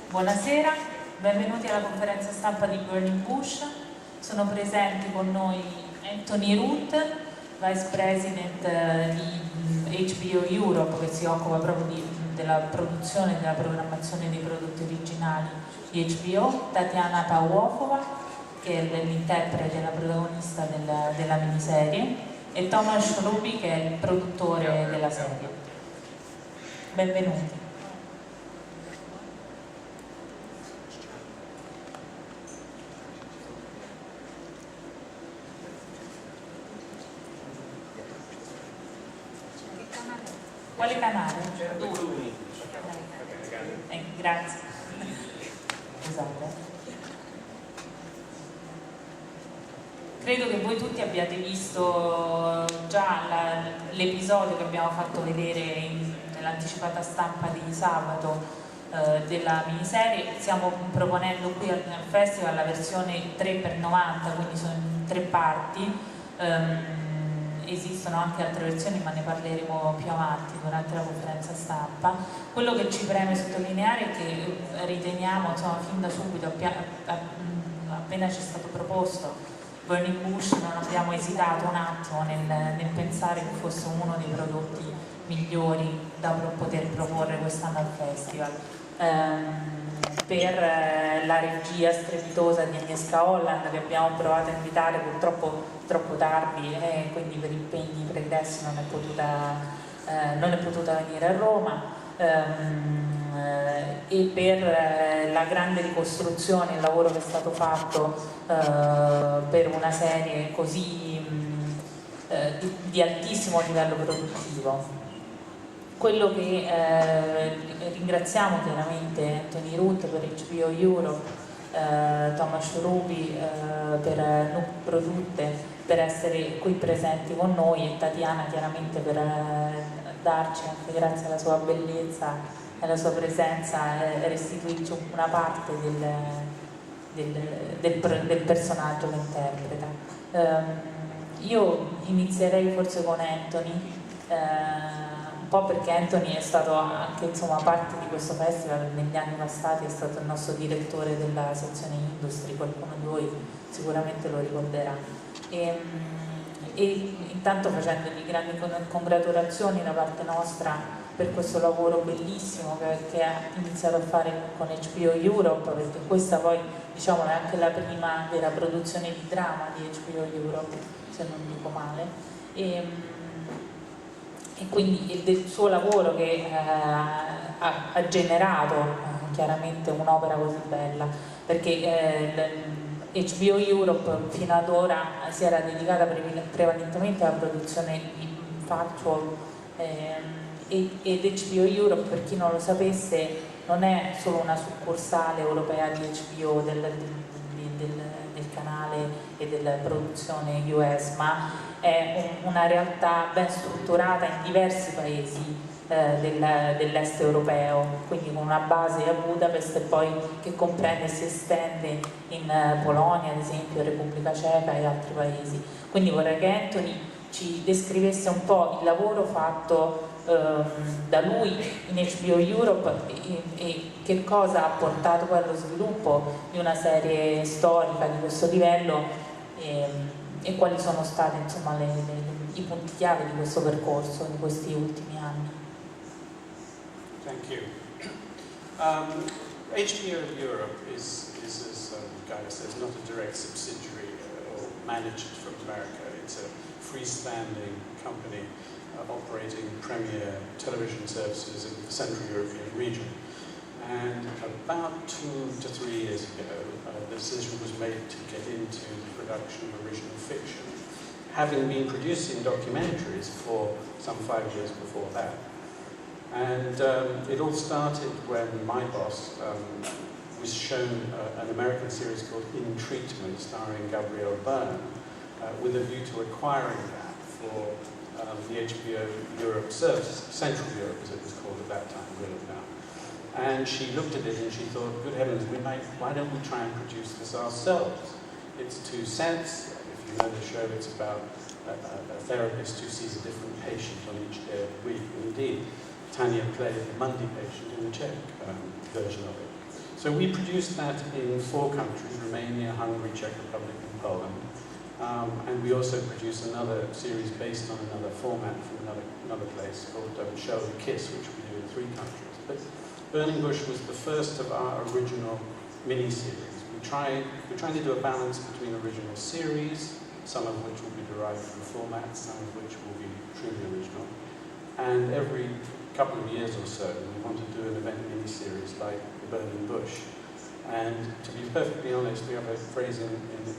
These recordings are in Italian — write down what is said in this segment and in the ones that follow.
Buonasera, benvenuti alla conferenza stampa di Burning Bush. Sono presenti con noi Anthony Root, Vice President di HBO Europe, che si occupa proprio della produzione e della programmazione dei prodotti originali di HBO, Tatiana Pawłowova, che è l'interprete, la protagonista della miniserie, e Tomasz Rubi, che è il produttore della serie. Benvenuti. Quale canale? Grazie. Scusate. Credo che voi tutti abbiate visto già l'episodio che abbiamo fatto vedere nell'anticipata stampa di sabato della miniserie. Stiamo proponendo qui al festival la versione 3x90, quindi sono in 3 parti. Esistono anche altre versioni, ma ne parleremo più avanti durante la conferenza stampa. Quello che ci preme sottolineare è che riteniamo, insomma, fin da subito, appena ci è stato proposto Burning Bush, non abbiamo esitato un attimo nel pensare che fosse uno dei prodotti migliori da poter proporre quest'anno al festival. Per la regia strepitosa di Agnieszka Holland, che abbiamo provato a invitare, purtroppo troppo tardi, e quindi per impegni pregressi non è potuta venire a Roma, e per la grande ricostruzione, il lavoro che è stato fatto per una serie così di altissimo livello produttivo. Quello che ringraziamo chiaramente Anthony Root per HBO Europe, Tomasz Rubi per Nook Produtte, per essere qui presenti con noi, e Tatiana chiaramente per darci, anche grazie alla sua bellezza e alla sua presenza, restituirci una parte del personaggio che interpreta. Io inizierei forse con Anthony, un po' perché Anthony è stato anche, insomma, parte di questo festival negli anni passati, è stato il nostro direttore della sezione Industry, qualcuno di voi sicuramente lo ricorderà, e intanto facendogli grandi congratulazioni da parte nostra per questo lavoro bellissimo che ha iniziato a fare con HBO Europe, perché questa poi, diciamo, è anche la prima vera produzione di dramma di HBO Europe, se non dico male, e quindi del suo lavoro che ha generato chiaramente un'opera così bella, perché HBO Europe fino ad ora si era dedicata prevalentemente alla produzione di factual, ed HBO Europe, per chi non lo sapesse, non è solo una succursale europea di HBO del canale e della produzione US, ma è una realtà ben strutturata in diversi paesi dell'est europeo, quindi con una base a Budapest e poi che comprende e si estende in Polonia, ad esempio, Repubblica Ceca e altri paesi. Quindi vorrei che Anthony ci descrivesse un po' il lavoro fatto da lui in HBO Europe e che cosa ha portato poi allo sviluppo di una serie storica di questo livello, e quali sono stati, insomma, i punti chiave di questo percorso in questi ultimi anni. Thank you. HBO Europe is as Gaia says, not a direct subsidiary or managed from America. It's a freestanding company operating premier television services in the Central European region. And about 2 to 3 years ago, the decision was made to get into the production of original fiction, having been producing documentaries for some 5 years before that. And it all started when my boss was shown an American series called In Treatment, starring Gabrielle Byrne, with a view to acquiring that for the HBO Europe service, Central Europe as it was called at that time, really now. And she looked at it and she thought, good heavens, why don't we try and produce this ourselves? It's 2 cents. If you know the show, it's about a therapist who sees a different patient on each day of the week. And indeed, Tanya played the Monday patient in the Czech version of it. So we produced that in 4 countries, Romania, Hungary, Czech Republic and Poland. And we also produced another series based on another format from another place called Show and Kiss, which we do in 3 countries. But Burning Bush was the first of our original mini-series. We're trying to do a balance between original series, some of which will be derived from formats, some of which will be truly original. And every couple of years or so, we want to do an event mini-series like Burning Bush. And to be perfectly honest, we have a phrase in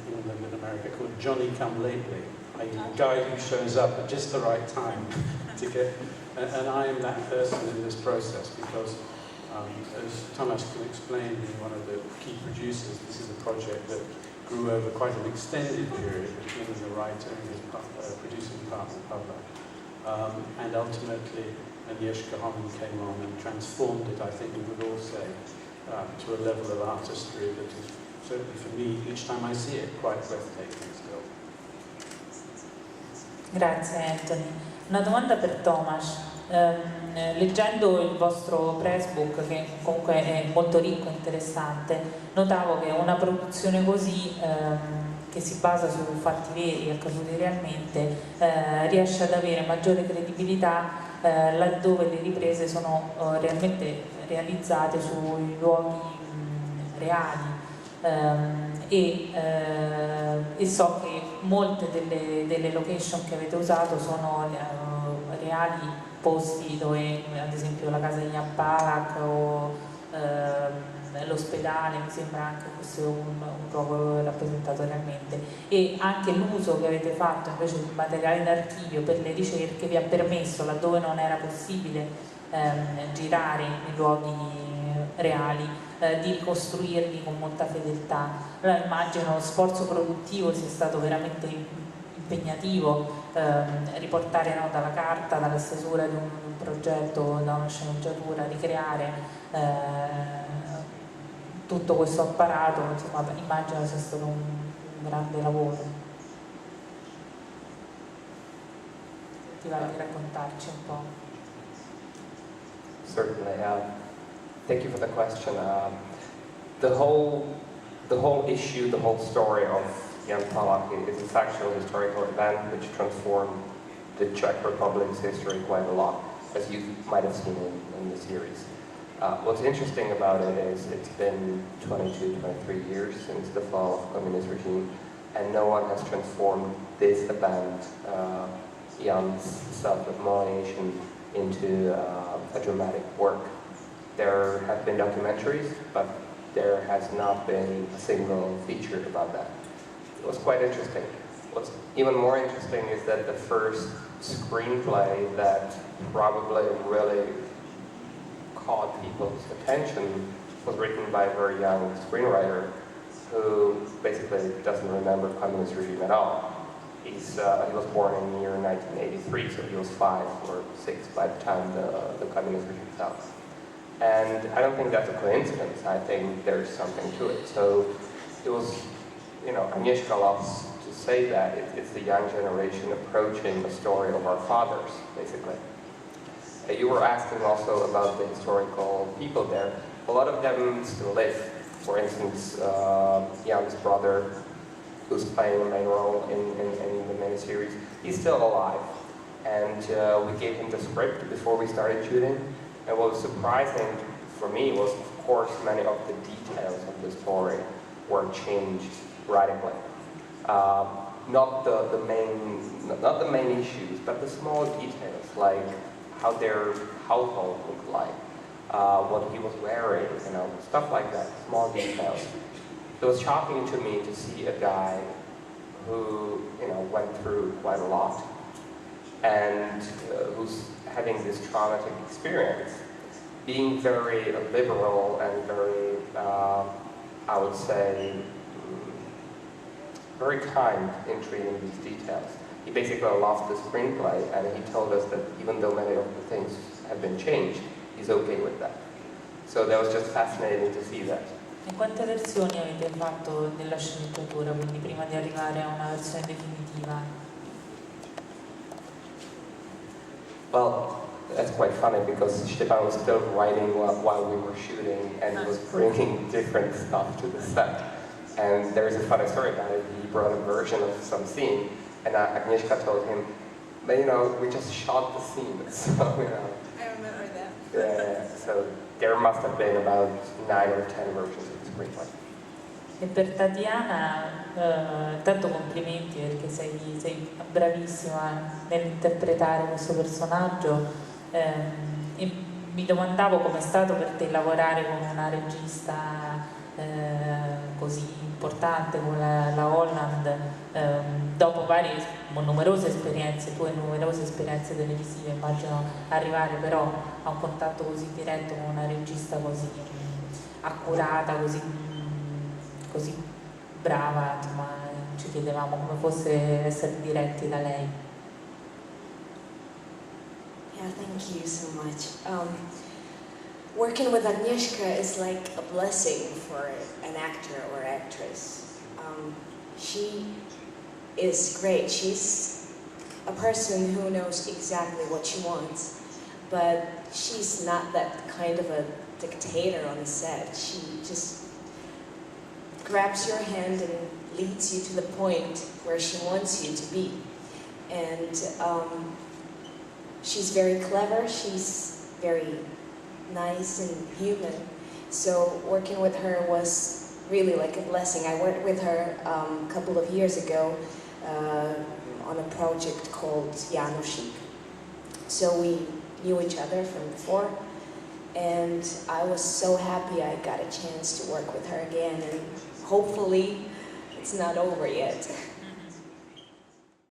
England and America called Johnny come lately, a guy who shows up at just the right time to get, and I am that person in this process because as Thomas can explain, being one of the key producers, this is a project that grew over quite an extended period between the writer and his producing partner, Pablo. And ultimately, Agnieszka Holland came on and transformed it, I think we would all say, to a level of artistry that is certainly for me, each time I see it, quite breathtaking still. Grazie Anthony. Una domanda per Thomas. Leggendo il vostro pressbook, che comunque è molto ricco e interessante, notavo che una produzione così, che si basa su fatti veri, accaduti realmente, riesce ad avere maggiore credibilità laddove le riprese sono realmente realizzate sui luoghi reali. E so che molte delle location che avete usato sono reali posti dove, ad esempio, la casa di Jampalak o l'ospedale, mi sembra anche fosse un luogo rappresentato realmente, e anche l'uso che avete fatto invece di materiale d'archivio per le ricerche vi ha permesso, laddove non era possibile girare i luoghi reali, di ricostruirli con molta fedeltà. Allora immagino lo sforzo produttivo sia stato veramente impegnativo, riportare dalla carta, dalla stesura di un progetto, da una sceneggiatura, ricreare tutto questo apparato, insomma immagino sia stato un grande lavoro. Ti va di raccontarci un po'? Certainly. Thank you for the question. The whole issue, the whole story of Jan Palach is a factual historical event which transformed the Czech Republic's history quite a lot, as you might have seen in the series. What's interesting about it is it's been 22, 23 years since the fall of the communist regime, and no one has transformed this event, Jan's self-immolation, into a dramatic work. There have been documentaries, but there has not been a single feature about that. It was quite interesting. What's even more interesting is that the first screenplay that probably really caught people's attention was written by a very young screenwriter who basically doesn't remember communist regime at all. He was born in the year 1983, so he was 5 or 6 by the time the communist regime fell. And I don't think that's a coincidence. I think there's something to it. So it was, Agnieszka loves to say that it's the young generation approaching the story of our fathers, basically. You were asking also about the historical people there. A lot of them still live. For instance, Jan's brother, who's playing a main role in the miniseries, he's still alive. And we gave him the script before we started shooting. And what was surprising for me was, of course, many of the details of the story were changed radically. Not the main issues, but the small details, like how their household looked like, what he was wearing, stuff like that, small details. It was shocking to me to see a guy who, went through quite a lot and who's having this traumatic experience, being very liberal and very, I would say, very kind in treating these details. He basically loved the screenplay, and he told us that even though many of the things have been changed, he's okay with that. So that was just fascinating to see that. E quante versioni avete fatto della sceneggiatura, quindi prima di arrivare a una versione definitiva? Well, that's quite funny because Stepan was still writing while we were shooting, and he was bringing different stuff to the set. And there is a funny story about it. He brought a version of some scene, and Agnieszka told him, but you know, we just shot the scene, so you know. I remember that. Yeah, so there must have been about 9 or 10 versions of the screenplay. E per Tatiana, tanto complimenti perché sei bravissima nell'interpretare questo personaggio, e mi domandavo com'è stato per te lavorare con una regista così importante come la Holland, dopo numerose esperienze, tue numerose esperienze televisive, immagino arrivare però a un contatto così diretto con una regista così accurata, così brava, insomma, ci chiedevamo come fosse essere diretti da lei. Yeah, thank you so much. Working with Agnieszka is like a blessing for an actor or actress. She is great. She's a person who knows exactly what she wants, but she's not that kind of a dictator on the set. She just grabs your hand and leads you to the point where she wants you to be. And she's very clever, she's very nice and human. So working with her was really like a blessing. I worked with her a couple of years ago on a project called Jánosik. So we knew each other from before, and I was so happy I got a chance to work with her again, and hopefully it's not over yet.